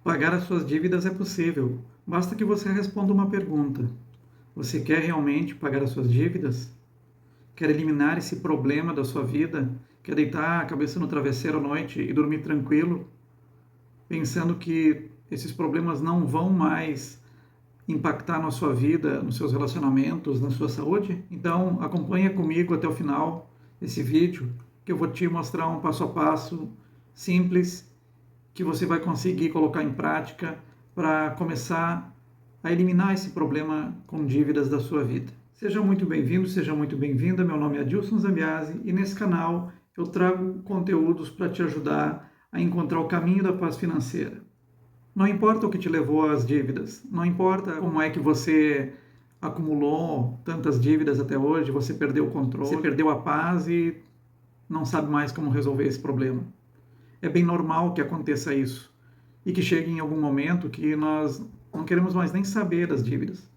Pagar as suas dívidas é possível, basta que você responda uma pergunta. Você quer realmente pagar as suas dívidas? Quer eliminar esse problema da sua vida? Quer deitar a cabeça no travesseiro à noite e dormir tranquilo, pensando que esses problemas não vão mais impactar na sua vida, nos seus relacionamentos, na sua saúde? Então, acompanha comigo até o final desse vídeo, que eu vou te mostrar um passo a passo simples que você vai conseguir colocar em prática para começar a eliminar esse problema com dívidas da sua vida. Seja muito bem-vindo, seja muito bem-vinda. Meu nome é Adilson Zambiasi e nesse canal eu trago conteúdos para te ajudar a encontrar o caminho da paz financeira. Não importa o que te levou às dívidas, não importa como é que você acumulou tantas dívidas até hoje, você perdeu o controle, você perdeu a paz e não sabe mais como resolver esse problema. É bem normal que aconteça isso e que chegue em algum momento que nós não queremos mais nem saber das dívidas.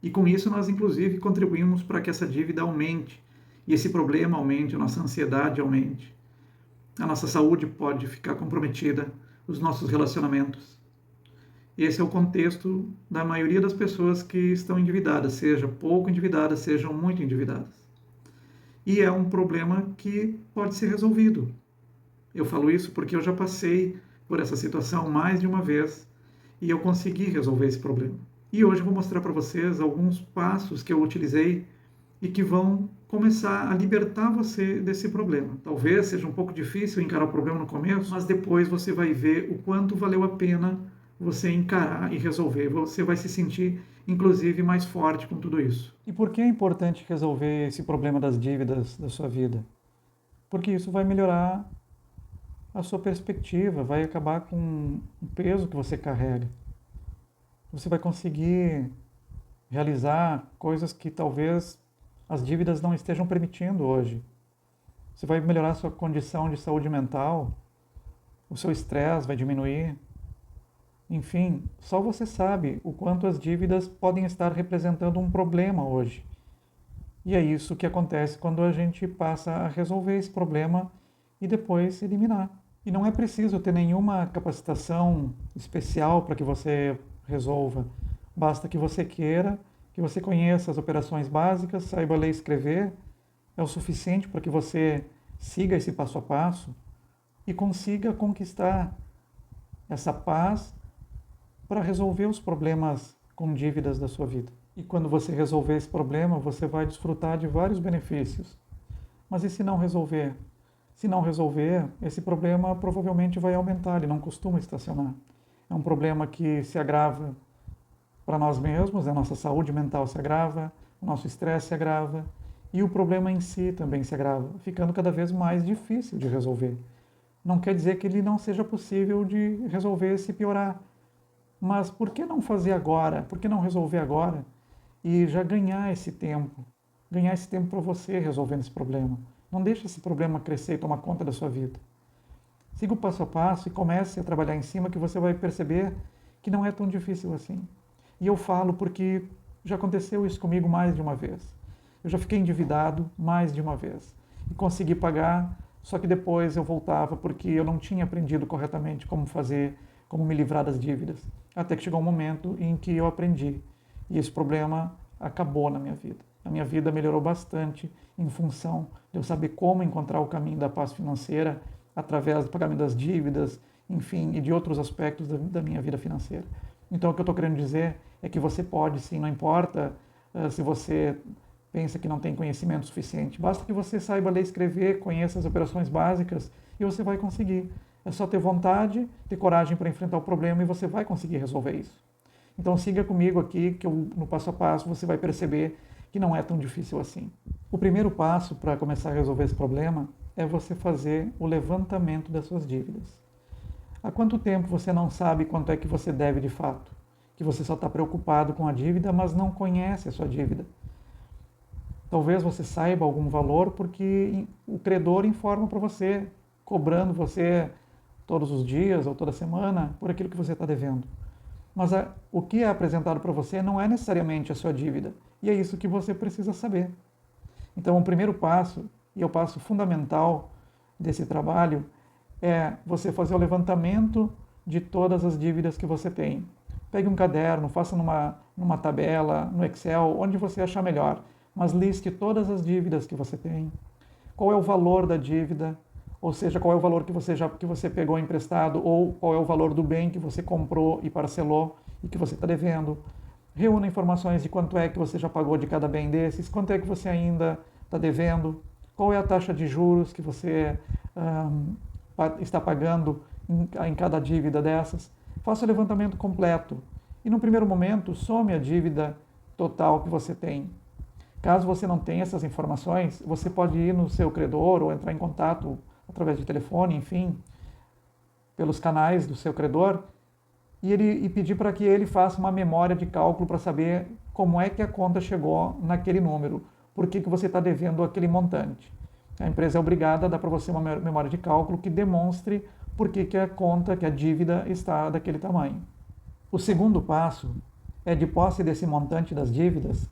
E com isso nós inclusive contribuímos para que essa dívida aumente e esse problema aumente, a nossa ansiedade aumente. A nossa saúde pode ficar comprometida, os nossos relacionamentos. Esse é o contexto da maioria das pessoas que estão endividadas, seja pouco endividadas, sejam muito endividadas. E é um problema que pode ser resolvido. Eu falo isso porque eu já passei por essa situação mais de uma vez e eu consegui resolver esse problema. E hoje eu vou mostrar para vocês alguns passos que eu utilizei e que vão começar a libertar você desse problema. Talvez seja um pouco difícil encarar o problema no começo, mas depois você vai ver o quanto valeu a pena você encarar e resolver. Você vai se sentir, inclusive, mais forte com tudo isso. E por que é importante resolver esse problema das dívidas da sua vida? Porque isso vai melhorar a sua perspectiva, vai acabar com o peso que você carrega. Você vai conseguir realizar coisas que talvez as dívidas não estejam permitindo hoje. Você vai melhorar a sua condição de saúde mental, o seu estresse vai diminuir. Enfim, só você sabe o quanto as dívidas podem estar representando um problema hoje. E é isso que acontece quando a gente passa a resolver esse problema e depois eliminar. E não é preciso ter nenhuma capacitação especial para que você resolva. Basta que você queira, que você conheça as operações básicas, saiba ler e escrever. É o suficiente para que você siga esse passo a passo e consiga conquistar essa paz para resolver os problemas com dívidas da sua vida. E quando você resolver esse problema, você vai desfrutar de vários benefícios. Mas e se não resolver? Se não resolver, esse problema provavelmente vai aumentar, ele não costuma estacionar. É um problema que se agrava para nós mesmos, a nossa saúde mental se agrava, o nosso estresse se agrava e o problema em si também se agrava, ficando cada vez mais difícil de resolver. Não quer dizer que ele não seja possível de resolver se piorar, mas por que não fazer agora? Por que não resolver agora e já ganhar esse tempo? Ganhar esse tempo para você resolvendo esse problema. Não deixe esse problema crescer e tomar conta da sua vida. Siga o passo a passo e comece a trabalhar em cima que você vai perceber que não é tão difícil assim. E eu falo porque já aconteceu isso comigo mais de uma vez. Eu já fiquei endividado mais de uma vez e consegui pagar, só que depois eu voltava porque eu não tinha aprendido corretamente como fazer, como me livrar das dívidas. Até que chegou um momento em que eu aprendi e esse problema acabou na minha vida. A minha vida melhorou bastante em função de eu saber como encontrar o caminho da paz financeira através do pagamento das dívidas, enfim, e de outros aspectos da minha vida financeira. Então, o que eu estou querendo dizer é que você pode, sim, não importa se você pensa que não tem conhecimento suficiente, basta que você saiba ler e escrever, conheça as operações básicas e você vai conseguir. É só ter vontade, ter coragem para enfrentar o problema e você vai conseguir resolver isso. Então siga comigo aqui, que no passo a passo você vai perceber que não é tão difícil assim. O primeiro passo para começar a resolver esse problema é você fazer o levantamento das suas dívidas. Há quanto tempo você não sabe quanto é que você deve de fato? Que você só está preocupado com a dívida, mas não conhece a sua dívida. Talvez você saiba algum valor porque o credor informa para você, cobrando você todos os dias ou toda semana por aquilo que você está devendo. Mas o que é apresentado para você não é necessariamente a sua dívida. E é isso que você precisa saber. Então, o primeiro passo, e é o passo fundamental desse trabalho, é você fazer o levantamento de todas as dívidas que você tem. Pegue um caderno, faça numa tabela, no Excel, onde você achar melhor, mas liste todas as dívidas que você tem. Qual é o valor da dívida, ou seja, qual é o valor que você pegou emprestado, ou qual é o valor do bem que você comprou e parcelou e que você está devendo. Reúna informações de quanto é que você já pagou de cada bem desses, quanto é que você ainda está devendo, qual é a taxa de juros que você está pagando em cada dívida dessas. Faça o levantamento completo e, no primeiro momento, some a dívida total que você tem. Caso você não tenha essas informações, você pode ir no seu credor ou entrar em contato através de telefone, enfim, pelos canais do seu credor, e pedir para que ele faça uma memória de cálculo para saber como é que a conta chegou naquele número, por que você está devendo aquele montante. A empresa é obrigada a dar para você uma memória de cálculo que demonstre por que a conta, que a dívida está daquele tamanho. O segundo passo é, de posse desse montante das dívidas,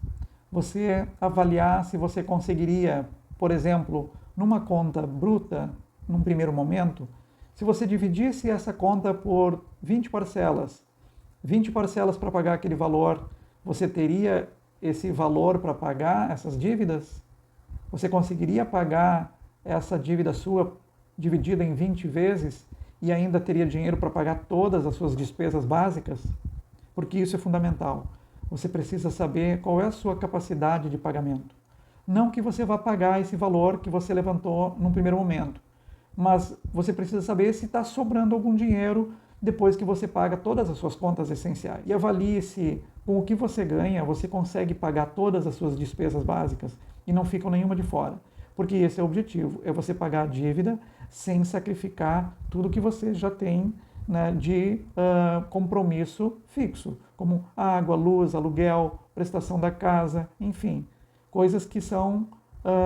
você avaliar se você conseguiria, por exemplo, numa conta bruta, num primeiro momento, se você dividisse essa conta por 20 parcelas para pagar aquele valor, você teria esse valor para pagar essas dívidas? Você conseguiria pagar essa dívida sua dividida em 20 vezes e ainda teria dinheiro para pagar todas as suas despesas básicas? Porque isso é fundamental. Você precisa saber qual é a sua capacidade de pagamento. Não que você vá pagar esse valor que você levantou num primeiro momento, mas você precisa saber se está sobrando algum dinheiro depois que você paga todas as suas contas essenciais. E avalie se, com o que você ganha, você consegue pagar todas as suas despesas básicas e não fica nenhuma de fora. Porque esse é o objetivo, é você pagar a dívida sem sacrificar tudo que você já tem, né, de compromisso fixo, como água, luz, aluguel, prestação da casa, enfim, coisas que são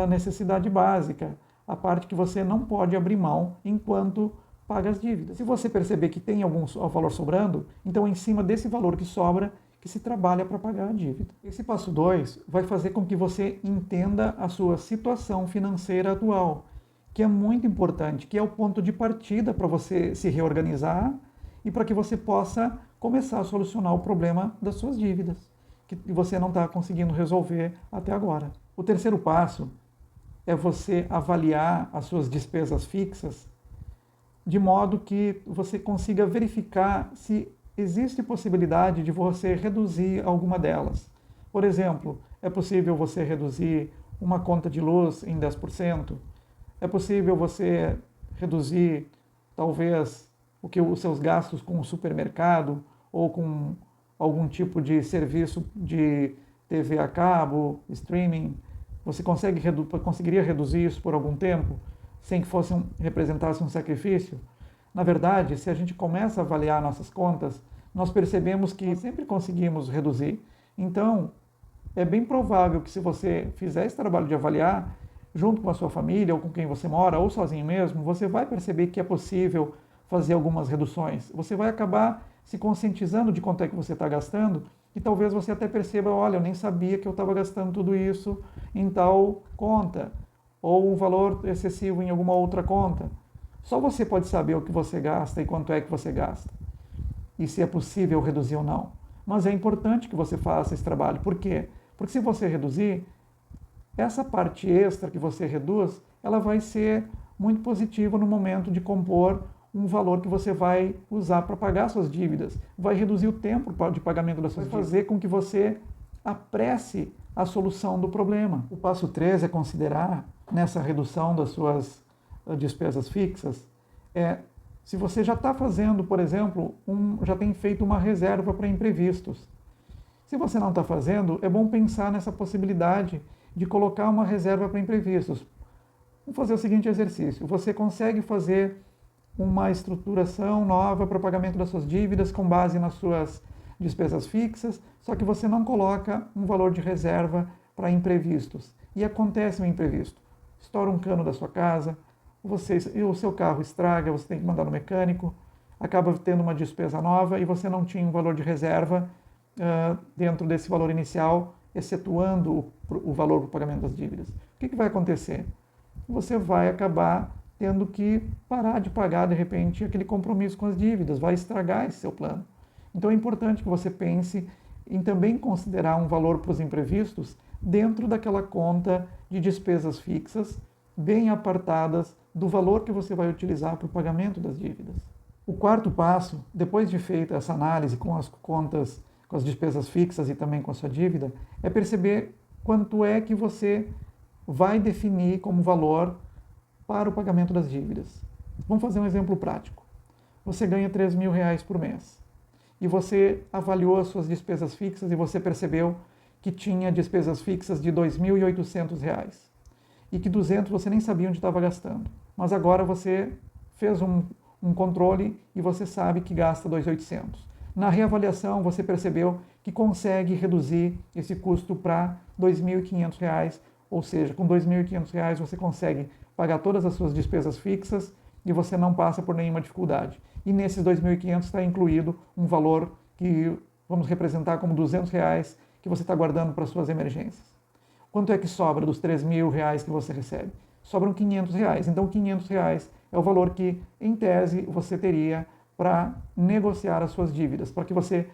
necessidade básica, a parte que você não pode abrir mão enquanto paga as dívidas. Se você perceber que tem algum valor sobrando, então é em cima desse valor que sobra que se trabalha para pagar a dívida. Esse passo 2 vai fazer com que você entenda a sua situação financeira atual, que é muito importante, que é o ponto de partida para você se reorganizar e para que você possa começar a solucionar o problema das suas dívidas, que você não está conseguindo resolver até agora. O terceiro passo é você avaliar as suas despesas fixas de modo que você consiga verificar se existe possibilidade de você reduzir alguma delas. Por exemplo, é possível você reduzir uma conta de luz em 10%? É possível você reduzir, talvez, os seus gastos com o supermercado ou com algum tipo de serviço de TV a cabo, streaming? Você conseguiria reduzir isso por algum tempo, sem que representasse um sacrifício? Na verdade, se a gente começa a avaliar nossas contas, nós percebemos que sempre conseguimos reduzir. Então, é bem provável que, se você fizer esse trabalho de avaliar, junto com a sua família, ou com quem você mora, ou sozinho mesmo, você vai perceber que é possível fazer algumas reduções. Você vai acabar se conscientizando de quanto é que você está gastando, e talvez você até perceba, olha, eu nem sabia que eu estava gastando tudo isso em tal conta, ou um valor excessivo em alguma outra conta. Só você pode saber o que você gasta e quanto é que você gasta, e se é possível reduzir ou não. Mas é importante que você faça esse trabalho. Por quê? Porque se você reduzir, essa parte extra que você reduz, ela vai ser muito positiva no momento de compor um valor que você vai usar para pagar suas dívidas. Vai reduzir o tempo de pagamento das suas dívidas. Vai fazer com que você apresse a solução do problema. O passo 3 é considerar, nessa redução das suas despesas fixas, se você já está fazendo, por exemplo, já tem feito uma reserva para imprevistos. Se você não está fazendo, é bom pensar nessa possibilidade de colocar uma reserva para imprevistos. Vamos fazer o seguinte exercício. Você consegue fazer uma estruturação nova para o pagamento das suas dívidas com base nas suas despesas fixas, só que você não coloca um valor de reserva para imprevistos. E acontece um imprevisto. Estoura um cano da sua casa, o seu carro estraga, você tem que mandar no mecânico, acaba tendo uma despesa nova e você não tinha um valor de reserva dentro desse valor inicial, excetuando o valor do pagamento das dívidas. O que vai acontecer? Você vai acabar tendo que parar de pagar, de repente, aquele compromisso com as dívidas, vai estragar esse seu plano. Então é importante que você pense em também considerar um valor para os imprevistos dentro daquela conta de despesas fixas, bem apartadas do valor que você vai utilizar para o pagamento das dívidas. O quarto passo, depois de feita essa análise com as contas, com as despesas fixas e também com a sua dívida, é perceber quanto é que você vai definir como valor para o pagamento das dívidas. Vamos fazer um exemplo prático. Você ganha R$ 3.000 por mês e você avaliou as suas despesas fixas e você percebeu que tinha despesas fixas de R$ 2.800 e que 200 você nem sabia onde estava gastando. Mas agora você fez um controle e você sabe que gasta 2.800. Na reavaliação você percebeu que consegue reduzir esse custo para R$ 2.500, ou seja, com R$ 2.500 você consegue pagar todas as suas despesas fixas e você não passa por nenhuma dificuldade. E nesses 2.500 está incluído um valor que vamos representar como R$ 200 que você está guardando para suas emergências. Quanto é que sobra dos R$ 3.000 que você recebe? Sobram R$ 500. Então, R$ 500 é o valor que, em tese, você teria para negociar as suas dívidas, para que você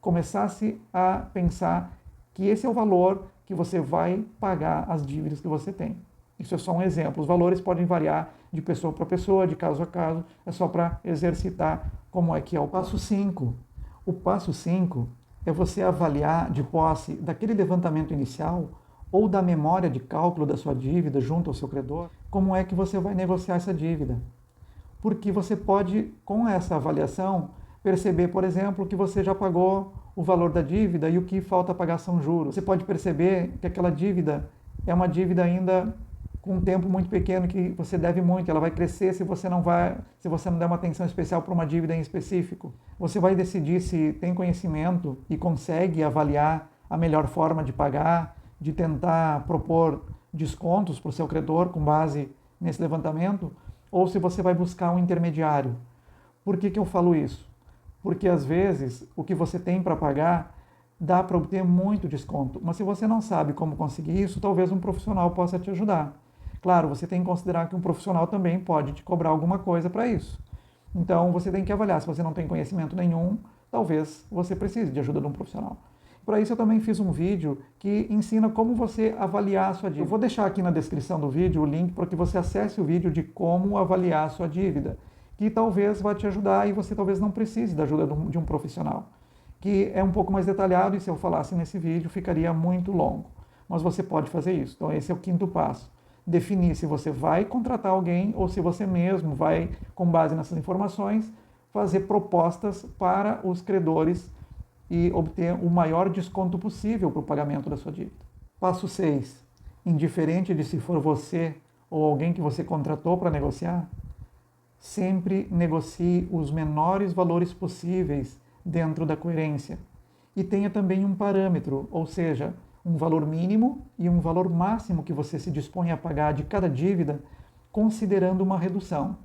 começasse a pensar que esse é o valor que você vai pagar as dívidas que você tem. Isso é só um exemplo. Os valores podem variar de pessoa para pessoa, de caso a caso. É só para exercitar como é que é o passo 5. O passo 5 é você avaliar de posse daquele levantamento inicial ou da memória de cálculo da sua dívida junto ao seu credor, como é que você vai negociar essa dívida. Porque você pode, com essa avaliação, perceber, por exemplo, que você já pagou o valor da dívida e o que falta pagar são juros. Você pode perceber que aquela dívida é uma dívida ainda com um tempo muito pequeno, que você deve muito, ela vai crescer se você não der uma atenção especial para uma dívida em específico. Você vai decidir se tem conhecimento e consegue avaliar a melhor forma de pagar, de tentar propor descontos para o seu credor com base nesse levantamento, ou se você vai buscar um intermediário. Por que eu falo isso? Porque às vezes o que você tem para pagar dá para obter muito desconto, mas se você não sabe como conseguir isso, talvez um profissional possa te ajudar. Claro, você tem que considerar que um profissional também pode te cobrar alguma coisa para isso. Então você tem que avaliar, se você não tem conhecimento nenhum, talvez você precise de ajuda de um profissional. Para isso eu também fiz um vídeo que ensina como você avaliar a sua dívida. Eu vou deixar aqui na descrição do vídeo o link para que você acesse o vídeo de como avaliar a sua dívida, que talvez vá te ajudar e você talvez não precise da ajuda de um profissional, que é um pouco mais detalhado e se eu falasse nesse vídeo ficaria muito longo. Mas você pode fazer isso. Então esse é o quinto passo. Definir se você vai contratar alguém ou se você mesmo vai, com base nessas informações, fazer propostas para os credores e obter o maior desconto possível para o pagamento da sua dívida. Passo 6. Indiferente de se for você ou alguém que você contratou para negociar, sempre negocie os menores valores possíveis dentro da coerência. E tenha também um parâmetro, ou seja, um valor mínimo e um valor máximo que você se dispõe a pagar de cada dívida, considerando uma redução.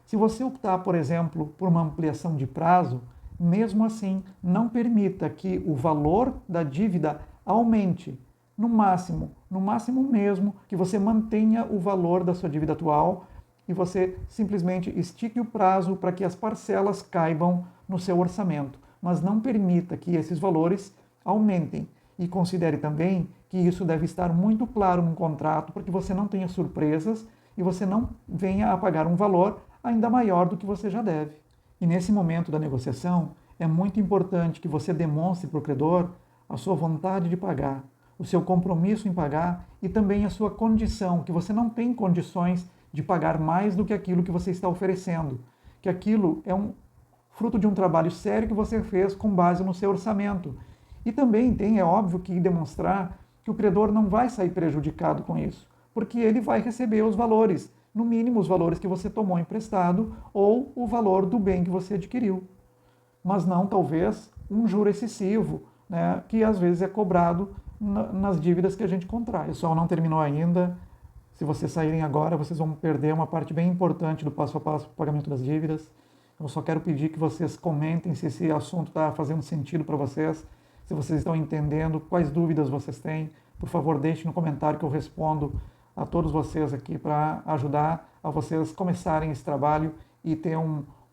Se você optar, por exemplo, por uma ampliação de prazo, mesmo assim, não permita que o valor da dívida aumente. No máximo mesmo, que você mantenha o valor da sua dívida atual e você simplesmente estique o prazo para que as parcelas caibam no seu orçamento. Mas não permita que esses valores aumentem. E considere também que isso deve estar muito claro no contrato para que você não tenha surpresas e você não venha a pagar um valor ainda maior do que você já deve. E nesse momento da negociação, é muito importante que você demonstre para o credor a sua vontade de pagar, o seu compromisso em pagar e também a sua condição, que você não tem condições de pagar mais do que aquilo que você está oferecendo, que aquilo é fruto de um trabalho sério que você fez com base no seu orçamento. E também é óbvio, que demonstrar que o credor não vai sair prejudicado com isso, porque ele vai receber os valores, no mínimo os valores que você tomou emprestado ou o valor do bem que você adquiriu. Mas não, talvez, um juro excessivo, né, que às vezes é cobrado nas dívidas que a gente contrai. O pessoal não terminou ainda. Se vocês saírem agora, vocês vão perder uma parte bem importante do passo a passo do pagamento das dívidas. Eu só quero pedir que vocês comentem se esse assunto está fazendo sentido para vocês, se vocês estão entendendo, quais dúvidas vocês têm. Por favor, deixem no comentário que eu respondo a todos vocês aqui para ajudar a a vocês começarem esse trabalho e ter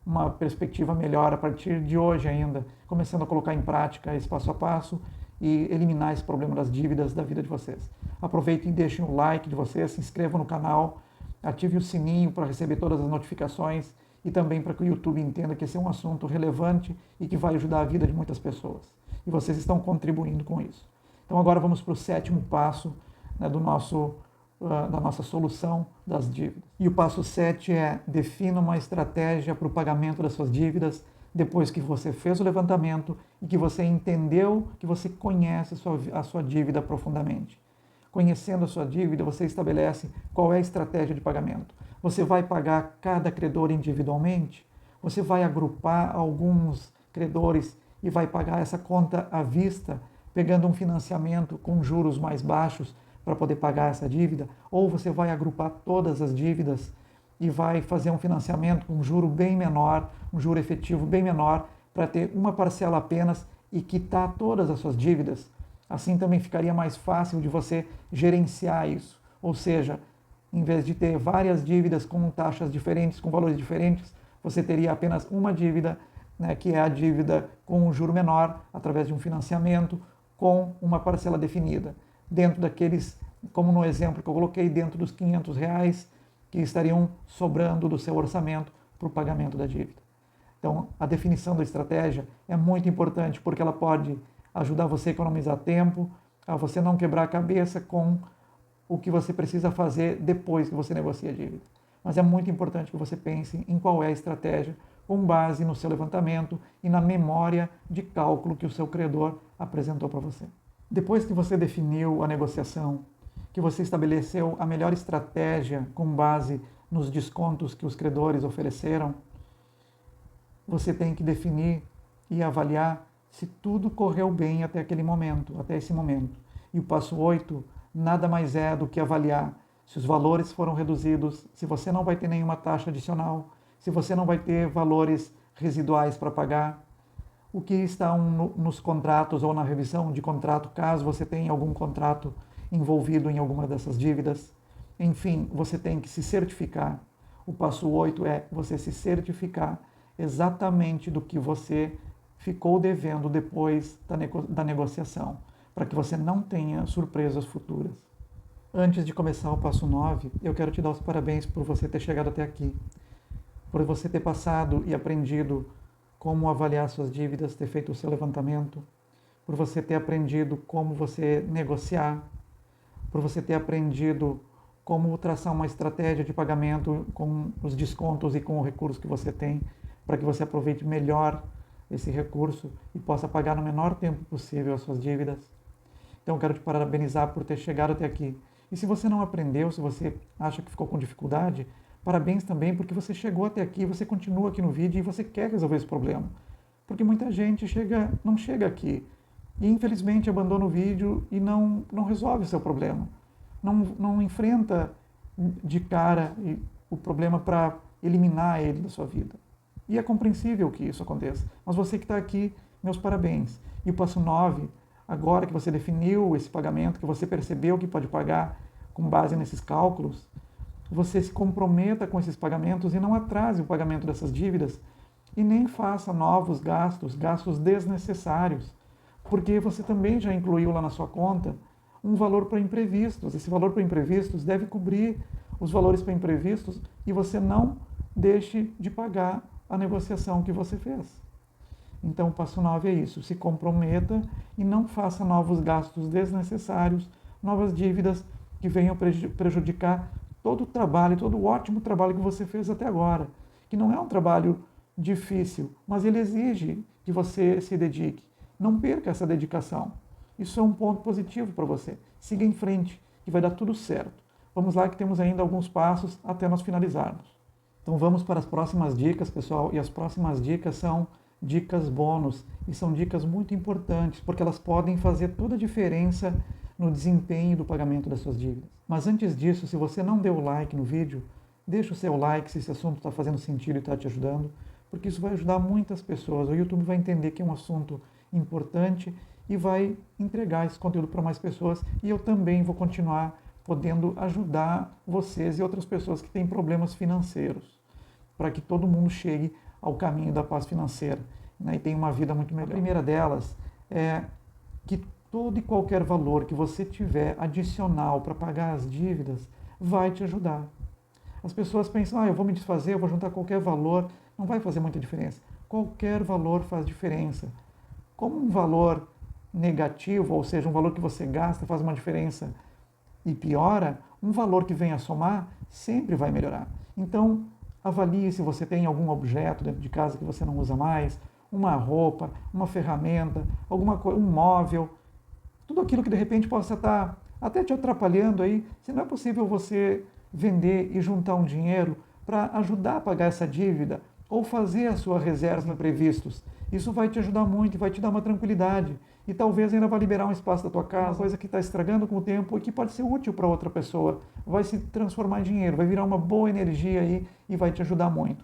uma perspectiva melhor a partir de hoje ainda, começando a colocar em prática esse passo a passo e eliminar esse problema das dívidas da vida de vocês. Aproveitem e deixem o like de vocês, se inscrevam no canal, ative o sininho para receber todas as notificações e também para que o YouTube entenda que esse é um assunto relevante e que vai ajudar a vida de muitas pessoas. E vocês estão contribuindo com isso. Então agora vamos para o 7º passo, né, da nossa solução das dívidas. E o passo 7 é: defina uma estratégia para o pagamento das suas dívidas depois que você fez o levantamento e que você entendeu, que você conhece a sua dívida profundamente. Conhecendo a sua dívida, você estabelece qual é a estratégia de pagamento. Você vai pagar cada credor individualmente? Você vai agrupar alguns credores e vai pagar essa conta à vista, pegando um financiamento com juros mais baixos para poder pagar essa dívida? Ou você vai agrupar todas as dívidas e vai fazer um financiamento com um juro bem menor, um juro efetivo bem menor, para ter uma parcela apenas e quitar todas as suas dívidas? Assim também ficaria mais fácil de você gerenciar isso. Ou seja, em vez de ter várias dívidas com taxas diferentes, com valores diferentes, você teria apenas uma dívida, né, que é a dívida com um juro menor, através de um financiamento, com uma parcela definida. Dentro daqueles, como no exemplo que eu coloquei, dentro dos R$ 500 que estariam sobrando do seu orçamento para o pagamento da dívida. Então, a definição da estratégia é muito importante, porque ela pode ajudar você a economizar tempo, a você não quebrar a cabeça com o que você precisa fazer depois que você negocia a dívida. Mas é muito importante que você pense em qual é a estratégia com base no seu levantamento e na memória de cálculo que o seu credor apresentou para você. Depois que você definiu a negociação, que você estabeleceu a melhor estratégia com base nos descontos que os credores ofereceram, você tem que definir e avaliar se tudo correu bem até aquele momento, até esse momento. E o passo 8 nada mais é do que avaliar se os valores foram reduzidos, se você não vai ter nenhuma taxa adicional, se você não vai ter valores residuais para pagar, o que está nos contratos ou na revisão de contrato, caso você tenha algum contrato envolvido em alguma dessas dívidas. Enfim, você tem que se certificar. O passo 8 é você se certificar exatamente do que você ficou devendo depois da negociação, para que você não tenha surpresas futuras. Antes de começar o passo 9, eu quero te dar os parabéns por você ter chegado até aqui, por você ter passado e aprendido como avaliar suas dívidas, ter feito o seu levantamento, por você ter aprendido como você negociar, por você ter aprendido como traçar uma estratégia de pagamento com os descontos e com o recurso que você tem, para que você aproveite melhor esse recurso e possa pagar no menor tempo possível as suas dívidas. Então, eu quero te parabenizar por ter chegado até aqui. E se você não aprendeu, se você acha que ficou com dificuldade, parabéns também, porque você chegou até aqui, você continua aqui no vídeo e você quer resolver esse problema. Porque muita gente não chega aqui e, infelizmente, abandona o vídeo e não resolve o seu problema. Não enfrenta de cara o problema para eliminar ele da sua vida. E é compreensível que isso aconteça. Mas você que está aqui, meus parabéns. E o passo 9, agora que você definiu esse pagamento, que você percebeu que pode pagar com base nesses cálculos, você se comprometa com esses pagamentos e não atrase o pagamento dessas dívidas e nem faça novos gastos desnecessários, porque você também já incluiu lá na sua conta um valor para imprevistos. Esse valor para imprevistos deve cobrir os valores para imprevistos e você não deixe de pagar a negociação que você fez. Então, o passo 9 é isso: se comprometa e não faça novos gastos desnecessários, novas dívidas que venham prejudicar todo o trabalho, todo o ótimo trabalho que você fez até agora, que não é um trabalho difícil, mas ele exige que você se dedique. Não perca essa dedicação. Isso é um ponto positivo para você. Siga em frente, que vai dar tudo certo. Vamos lá que temos ainda alguns passos até nós finalizarmos. Então vamos para as próximas dicas, pessoal, e as próximas dicas são dicas bônus, e são dicas muito importantes, porque elas podem fazer toda a diferença no desempenho do pagamento das suas dívidas. Mas antes disso, se você não deu o like no vídeo, deixa o seu like se esse assunto está fazendo sentido e está te ajudando, porque isso vai ajudar muitas pessoas. O YouTube vai entender que é um assunto importante e vai entregar esse conteúdo para mais pessoas, e eu também vou continuar podendo ajudar vocês e outras pessoas que têm problemas financeiros, para que todo mundo chegue ao caminho da paz financeira, né, e tenha uma vida muito melhor. A primeira delas é que todo e qualquer valor que você tiver adicional para pagar as dívidas vai te ajudar. As pessoas pensam, eu vou me desfazer, eu vou juntar qualquer valor, não vai fazer muita diferença. Qualquer valor faz diferença. Como um valor negativo, ou seja, um valor que você gasta faz uma diferença e piora, um valor que vem a somar sempre vai melhorar. Então, avalie se você tem algum objeto dentro de casa que você não usa mais, uma roupa, uma ferramenta, alguma coisa, um móvel, tudo aquilo que de repente possa estar até te atrapalhando aí, se não é possível você vender e juntar um dinheiro para ajudar a pagar essa dívida ou fazer a sua reserva imprevistos. Isso vai te ajudar muito e vai te dar uma tranquilidade. E talvez ainda vai liberar um espaço da tua casa, uma coisa que está estragando com o tempo e que pode ser útil para outra pessoa. Vai se transformar em dinheiro, vai virar uma boa energia aí e vai te ajudar muito.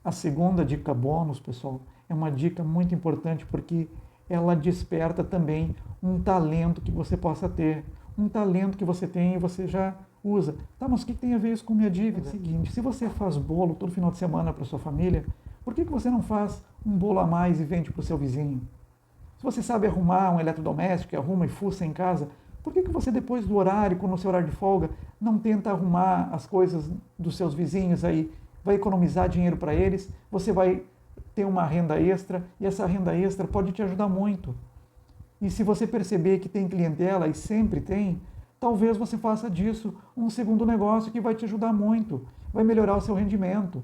A segunda dica bônus, pessoal, é uma dica muito importante porque ela desperta também um talento que você possa ter. Um talento que você tem e você já usa. Tá, mas o que tem a ver isso com minha dívida? É o seguinte, se você faz bolo todo final de semana para sua família, por que você não faz um bolo a mais e vende para o seu vizinho? Se você sabe arrumar um eletrodoméstico, arruma e fuça em casa, por que você depois do horário, no seu horário de folga, não tenta arrumar as coisas dos seus vizinhos aí? Vai economizar dinheiro para eles, você vai ter uma renda extra e essa renda extra pode te ajudar muito. E se você perceber que tem clientela, e sempre tem, talvez você faça disso um segundo negócio que vai te ajudar muito, vai melhorar o seu rendimento.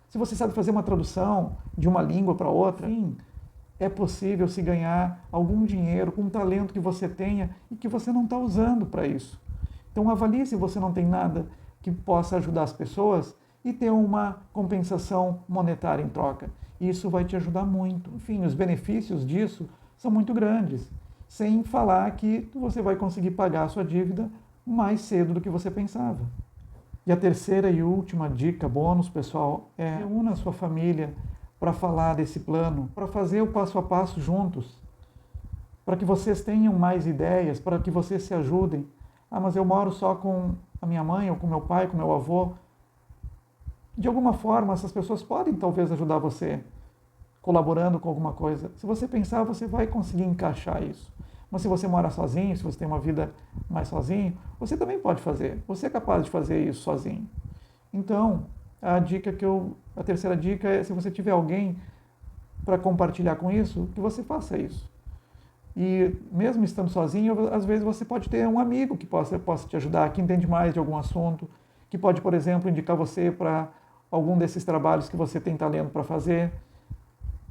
Se você sabe fazer uma tradução de uma língua para outra, sim, é possível se ganhar algum dinheiro com um talento que você tenha e que você não está usando para isso. Então avalie se você não tem nada que possa ajudar as pessoas e ter uma compensação monetária em troca. Isso vai te ajudar muito. Enfim, os benefícios disso são muito grandes, sem falar que você vai conseguir pagar a sua dívida mais cedo do que você pensava. E a terceira e última dica bônus, pessoal, é reúna a sua família para falar desse plano, para fazer o passo a passo juntos, para que vocês tenham mais ideias, para que vocês se ajudem. Mas eu moro só com a minha mãe, ou com meu pai, com meu avô. De alguma forma, essas pessoas podem talvez ajudar você, colaborando com alguma coisa. Se você pensar, você vai conseguir encaixar isso. Mas se você mora sozinho, se você tem uma vida mais sozinho, você também pode fazer. Você é capaz de fazer isso sozinho. Então, a terceira dica é, se você tiver alguém para compartilhar com isso, que você faça isso. E mesmo estando sozinho, às vezes você pode ter um amigo que possa te ajudar, que entende mais de algum assunto, que pode, por exemplo, indicar você para algum desses trabalhos que você tem talento para fazer,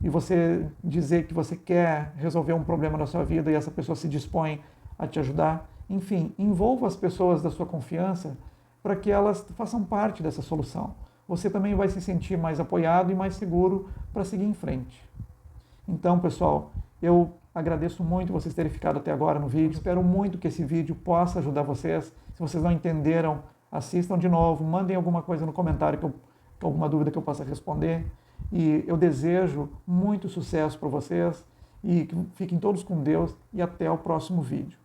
e você dizer que você quer resolver um problema na sua vida e essa pessoa se dispõe a te ajudar. Enfim, envolva as pessoas da sua confiança para que elas façam parte dessa solução. Você também vai se sentir mais apoiado e mais seguro para seguir em frente. Então, pessoal, eu agradeço muito vocês terem ficado até agora no vídeo. Espero muito que esse vídeo possa ajudar vocês. Se vocês não entenderam, assistam de novo, mandem alguma coisa no comentário, alguma dúvida que eu possa responder. E eu desejo muito sucesso para vocês e que fiquem todos com Deus e até o próximo vídeo.